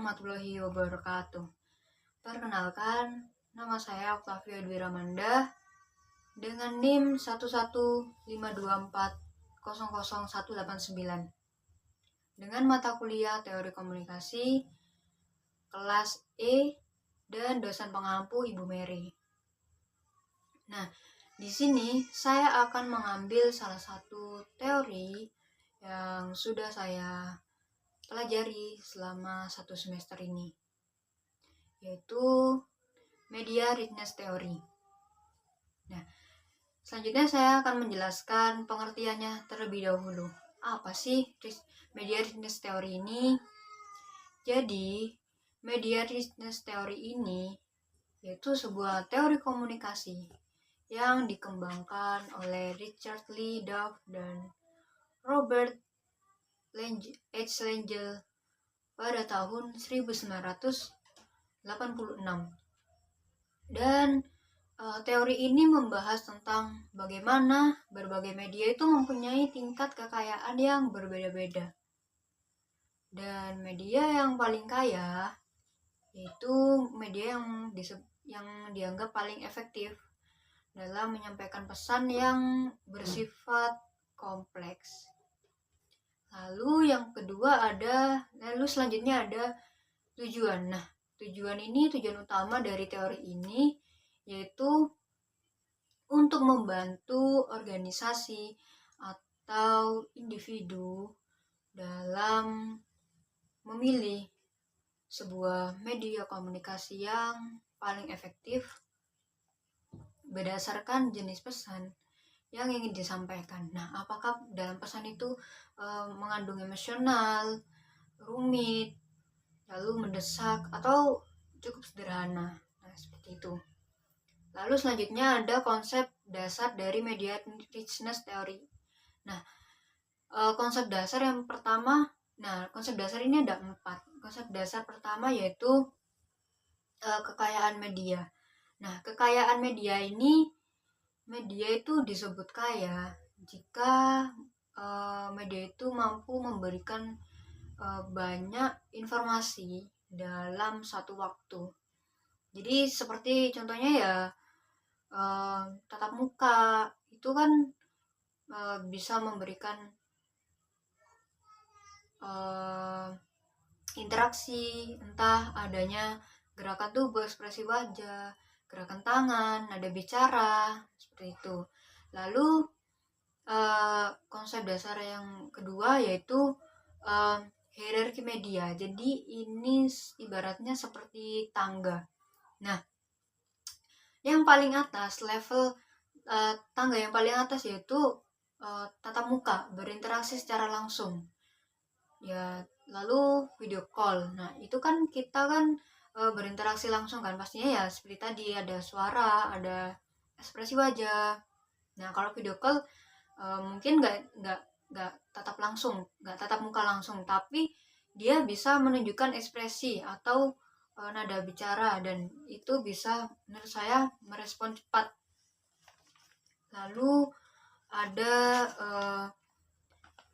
warahmatullahi wabarakatuh. Perkenalkan, nama saya Octavia Dwi Ramanda dengan NIM 11524000189 dengan mata kuliah Teori Komunikasi kelas E dan dosen pengampu Ibu Mary. Nah, di sini saya akan mengambil salah satu teori yang sudah saya pelajari selama 1 semester ini, yaitu Media Richness Theory. Nah, selanjutnya saya akan menjelaskan pengertiannya terlebih dahulu. Apa sih Media Richness Theory ini? Jadi, Media Richness Theory ini yaitu sebuah teori komunikasi yang dikembangkan oleh Richard Lee Duff dan Robert H. Langell pada tahun 1986. Dan teori ini membahas tentang bagaimana berbagai media itu mempunyai tingkat kekayaan yang berbeda-beda. Dan media yang paling kaya yaitu media yang dianggap paling efektif dalam menyampaikan pesan yang bersifat kompleks. Lalu selanjutnya ada tujuan. Nah, tujuan utama dari teori ini yaitu untuk membantu organisasi atau individu dalam memilih sebuah media komunikasi yang paling efektif berdasarkan jenis pesan yang ingin disampaikan. Nah, apakah dalam pesan itu mengandung emosional, rumit, lalu mendesak, atau cukup sederhana? Nah, seperti itu. Lalu selanjutnya ada konsep dasar dari Media Richness Theory. Nah, konsep dasar ini ada 4. Konsep dasar pertama yaitu kekayaan media. Nah, kekayaan media itu disebut kaya jika media itu mampu memberikan banyak informasi dalam satu waktu. Jadi seperti contohnya ya tatap muka itu kan bisa memberikan interaksi, entah adanya gerakan tubuh, ekspresi wajah, gerakan tangan, nada bicara, seperti itu. Lalu konsep dasar yang kedua yaitu hierarki media. Jadi ini ibaratnya seperti tangga. Nah, yang paling atas, level tangga yang paling atas yaitu tatap muka, berinteraksi secara langsung. Ya, lalu video call. Nah, itu kan kita berinteraksi langsung kan, pastinya ya seperti tadi ada suara, ada ekspresi wajah. Nah, kalau video call mungkin nggak tatap muka langsung, tapi dia bisa menunjukkan ekspresi atau nada bicara, dan itu bisa menurut saya merespon cepat.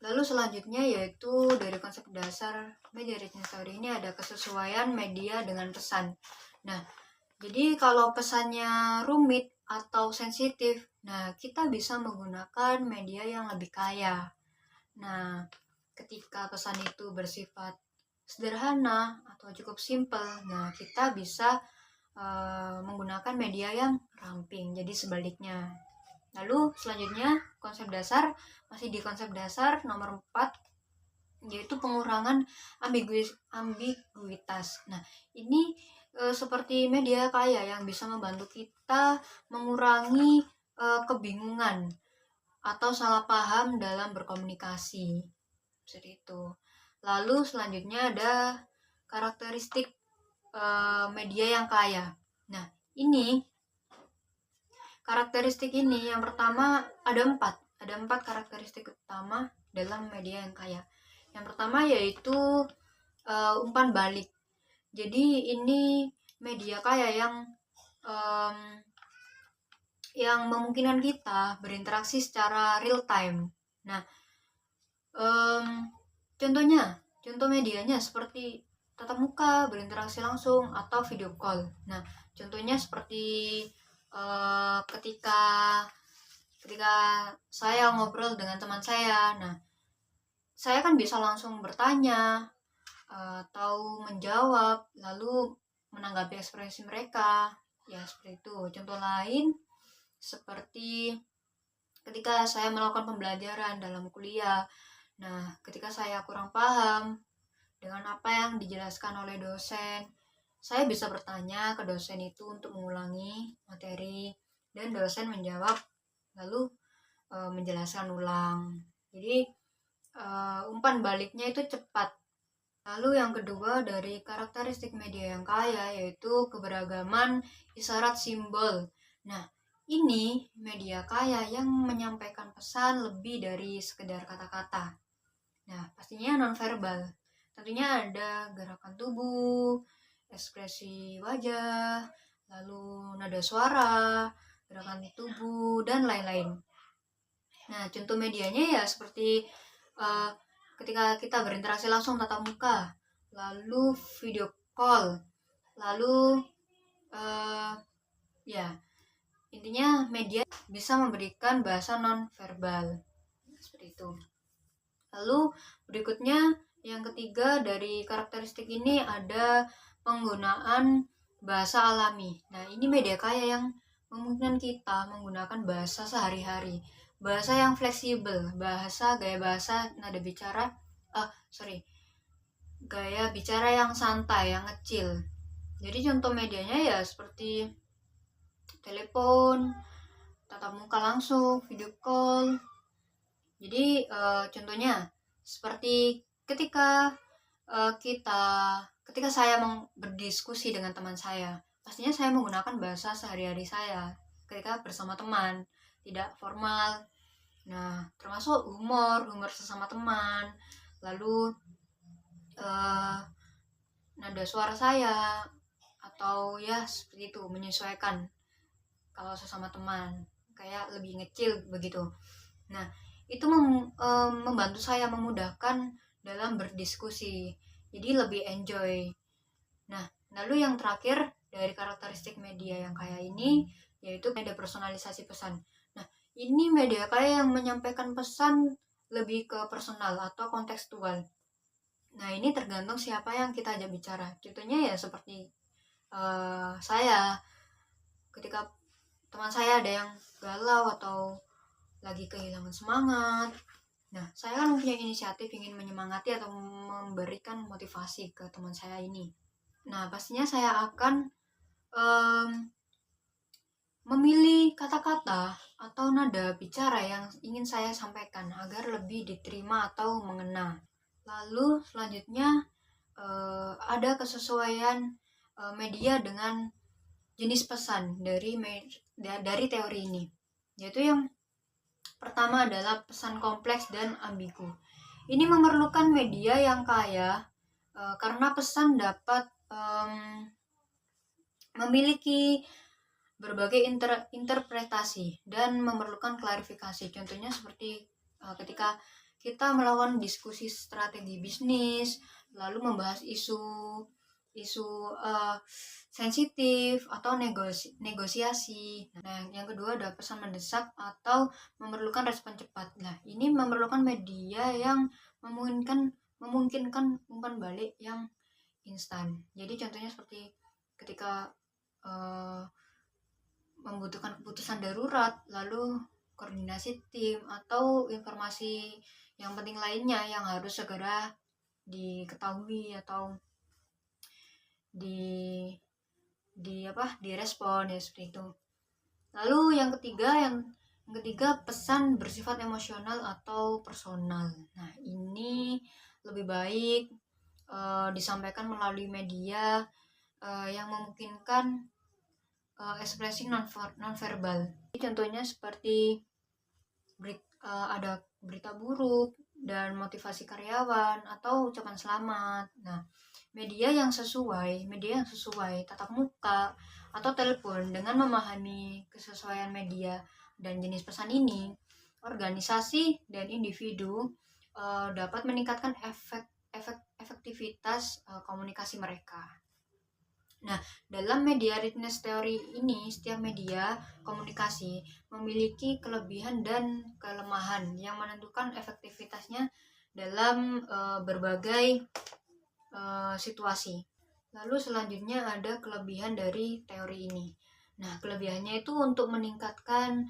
Lalu selanjutnya yaitu dari konsep dasar Media Richness Theory ini ada kesesuaian media dengan pesan. Nah, jadi kalau pesannya rumit atau sensitif, nah kita bisa menggunakan media yang lebih kaya. Nah, ketika pesan itu bersifat sederhana atau cukup simpel, nah kita bisa menggunakan media yang ramping, jadi sebaliknya. Lalu selanjutnya masih di konsep dasar nomor 4 yaitu pengurangan ambiguitas. Nah, ini seperti media kaya yang bisa membantu kita mengurangi kebingungan atau salah paham dalam berkomunikasi. Seperti itu. Lalu selanjutnya ada karakteristik media yang kaya. Nah, karakteristik ini yang pertama ada 4 karakteristik utama dalam media yang kaya. Yang pertama yaitu umpan balik. Jadi ini media kaya yang memungkinkan kita berinteraksi secara real time. Nah, contoh medianya seperti tatap muka, berinteraksi langsung, atau video call. Nah, contohnya seperti ketika saya ngobrol dengan teman saya. Nah, saya kan bisa langsung bertanya atau menjawab, lalu menanggapi ekspresi mereka. Ya, seperti itu. Contoh lain seperti ketika saya melakukan pembelajaran dalam kuliah. Nah, ketika saya kurang paham dengan apa yang dijelaskan oleh dosen, saya bisa bertanya ke dosen itu untuk mengulangi materi, dan dosen menjawab lalu menjelaskan ulang. Jadi umpan baliknya itu cepat. Lalu yang kedua dari karakteristik media yang kaya yaitu keberagaman isyarat simbol. Nah, ini media kaya yang menyampaikan pesan lebih dari sekedar kata-kata. Nah, pastinya nonverbal. Tentunya ada gerakan tubuh, ekspresi wajah, lalu nada suara, gerakan tubuh, dan lain-lain. Nah, contoh medianya ya seperti ketika kita berinteraksi langsung tatap muka, lalu video call, lalu ya intinya media bisa memberikan bahasa non-verbal seperti itu. Lalu berikutnya yang ketiga dari karakteristik ini ada penggunaan bahasa alami. Nah, ini media kaya yang memungkinkan kita menggunakan bahasa sehari-hari, bahasa yang fleksibel, gaya bahasa nada bicara, gaya bicara yang santai, yang kecil. Jadi contoh medianya ya seperti telepon, tatap muka langsung, video call. Jadi contohnya seperti ketika saya berdiskusi dengan teman saya, pastinya saya menggunakan bahasa sehari-hari saya ketika bersama teman, tidak formal. Nah, termasuk humor sesama teman, lalu nada suara saya, atau ya seperti itu, menyesuaikan kalau sesama teman, kayak lebih ngecil begitu. Nah, itu membantu saya memudahkan dalam berdiskusi, jadi lebih enjoy. Nah, lalu yang terakhir dari karakteristik media yang kaya ini yaitu media personalisasi pesan. Nah, ini media kaya yang menyampaikan pesan lebih ke personal atau kontekstual. Nah, ini tergantung siapa yang kita ajak bicara. Contohnya ya seperti saya, ketika teman saya ada yang galau atau lagi kehilangan semangat, nah saya kan punya inisiatif ingin menyemangati atau memberikan motivasi ke teman saya ini. Nah, pastinya saya akan memilih kata-kata atau nada bicara yang ingin saya sampaikan agar lebih diterima atau mengena. Lalu selanjutnya ada kesesuaian media dengan jenis pesan dari teori ini, yaitu yang pertama adalah pesan kompleks dan ambigu. Ini memerlukan media yang kaya karena pesan dapat memiliki berbagai interpretasi dan memerlukan klarifikasi. Contohnya seperti ketika kita melakukan diskusi strategi bisnis, lalu membahas isu sensitif atau negosiasi. Nah, yang kedua ada pesan mendesak atau memerlukan respon cepat. Nah, ini memerlukan media yang memungkinkan umpan balik yang instan. Jadi contohnya seperti ketika membutuhkan keputusan darurat, lalu koordinasi tim atau informasi yang penting lainnya yang harus segera diketahui atau direspon ya seperti itu. Lalu yang ketiga pesan bersifat emosional atau personal. Nah, ini lebih baik disampaikan melalui media yang memungkinkan ekspresi nonverbal. Contohnya seperti ada berita buruk dan motivasi karyawan atau ucapan selamat. Nah, media yang sesuai tatap muka atau telepon. Dengan memahami kesesuaian media dan jenis pesan ini, organisasi dan individu dapat meningkatkan efektivitas komunikasi mereka. Nah, dalam media readiness theory ini, setiap media komunikasi memiliki kelebihan dan kelemahan yang menentukan efektivitasnya dalam berbagai situasi. Lalu selanjutnya ada kelebihan dari teori ini. Nah, kelebihannya itu untuk meningkatkan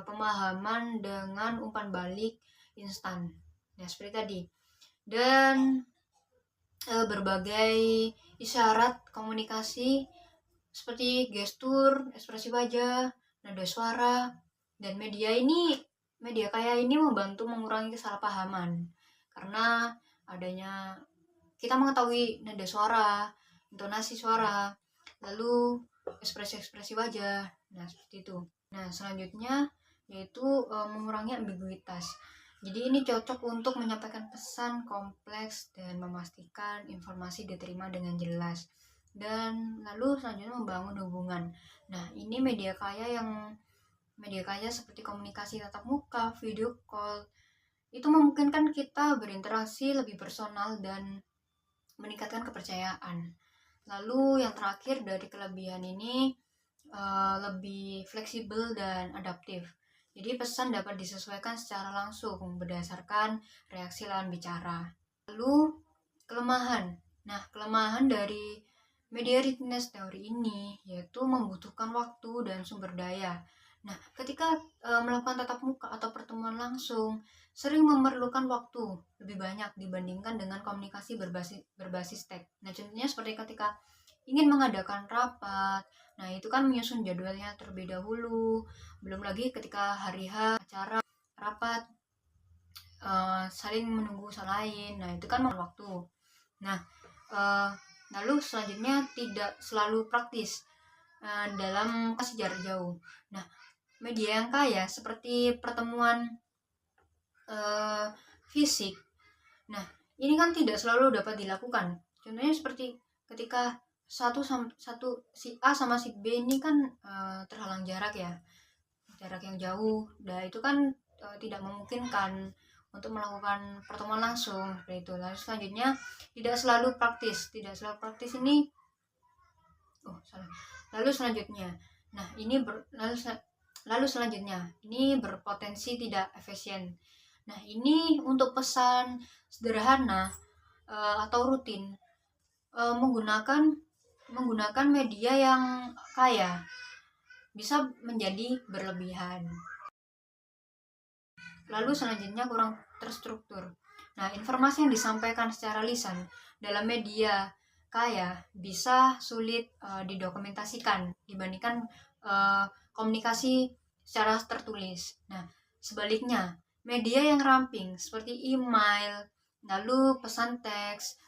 pemahaman dengan umpan balik instan. Nah, seperti tadi. Dan berbagai isyarat komunikasi seperti gestur, ekspresi wajah, nada suara, dan media kaya ini membantu mengurangi kesalahpahaman karena adanya kita mengetahui nada suara, intonasi suara, lalu ekspresi-ekspresi wajah. Nah, seperti itu. Nah, selanjutnya yaitu mengurangi ambiguitas. Jadi ini cocok untuk menyampaikan pesan kompleks dan memastikan informasi diterima dengan jelas. Dan lalu selanjutnya membangun hubungan. Nah, ini media kaya seperti komunikasi tatap muka, video call, itu memungkinkan kita berinteraksi lebih personal dan meningkatkan kepercayaan. Lalu yang terakhir dari kelebihan ini lebih fleksibel dan adaptif. Jadi pesan dapat disesuaikan secara langsung berdasarkan reaksi lawan bicara. Lalu kelemahan. Nah, kelemahan dari media readiness teori ini yaitu membutuhkan waktu dan sumber daya. Nah, ketika melakukan tatap muka atau pertemuan langsung, sering memerlukan waktu lebih banyak dibandingkan dengan komunikasi berbasis teks. Nah, contohnya seperti ketika ingin mengadakan rapat, nah itu kan menyusun jadwalnya terlebih dahulu, belum lagi ketika hari H acara rapat saling menunggu lain, nah itu kan memakan waktu. Nah, lalu selanjutnya tidak selalu praktis dalam kasih jarak jauh. Nah, media yang kaya seperti pertemuan fisik, nah ini kan tidak selalu dapat dilakukan. Contohnya seperti ketika si A sama si B ini kan terhalang jarak yang jauh. Nah itu kan tidak memungkinkan untuk melakukan pertemuan langsung seperti itu. Lalu selanjutnya tidak selalu praktis ini lalu selanjutnya ini berpotensi tidak efisien. Nah, ini untuk pesan sederhana atau rutin menggunakan media yang kaya bisa menjadi berlebihan. Lalu selanjutnya kurang terstruktur. Nah, informasi yang disampaikan secara lisan dalam media kaya bisa sulit didokumentasikan dibandingkan komunikasi secara tertulis. Nah, sebaliknya, media yang ramping seperti email, lalu pesan teks,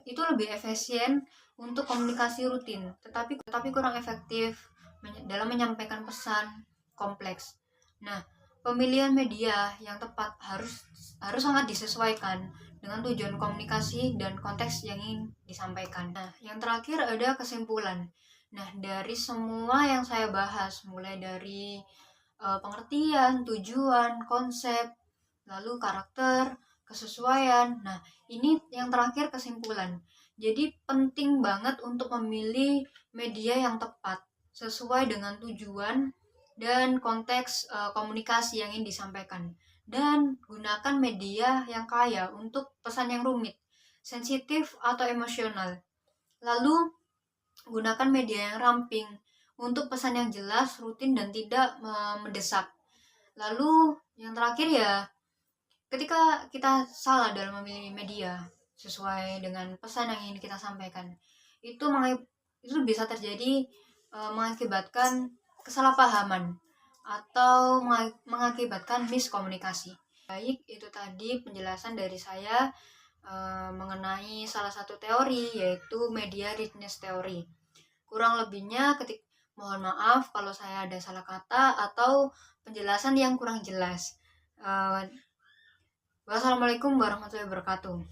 itu lebih efisien untuk komunikasi rutin, tetapi kurang efektif dalam menyampaikan pesan kompleks. Nah, pemilihan media yang tepat harus sangat disesuaikan dengan tujuan komunikasi dan konteks yang ingin disampaikan. Nah, yang terakhir ada kesimpulan. Nah, dari semua yang saya bahas, mulai dari pengertian, tujuan, konsep, lalu karakter, kesesuaian. Nah, ini yang terakhir kesimpulan. Jadi penting banget untuk memilih media yang tepat sesuai dengan tujuan dan konteks komunikasi yang ingin disampaikan. Dan gunakan media yang kaya untuk pesan yang rumit, sensitif atau emosional. Lalu gunakan media yang ramping untuk pesan yang jelas, rutin, dan tidak mendesak. Lalu yang terakhir ketika kita salah dalam memilih media sesuai dengan pesan yang ingin kita sampaikan, itu bisa terjadi mengakibatkan kesalahpahaman atau mengakibatkan miskomunikasi. Baik, itu tadi penjelasan dari saya mengenai salah satu teori, yaitu media readiness theory. Kurang lebihnya mohon maaf kalau saya ada salah kata atau penjelasan yang kurang jelas. Wassalamualaikum warahmatullahi wabarakatuh.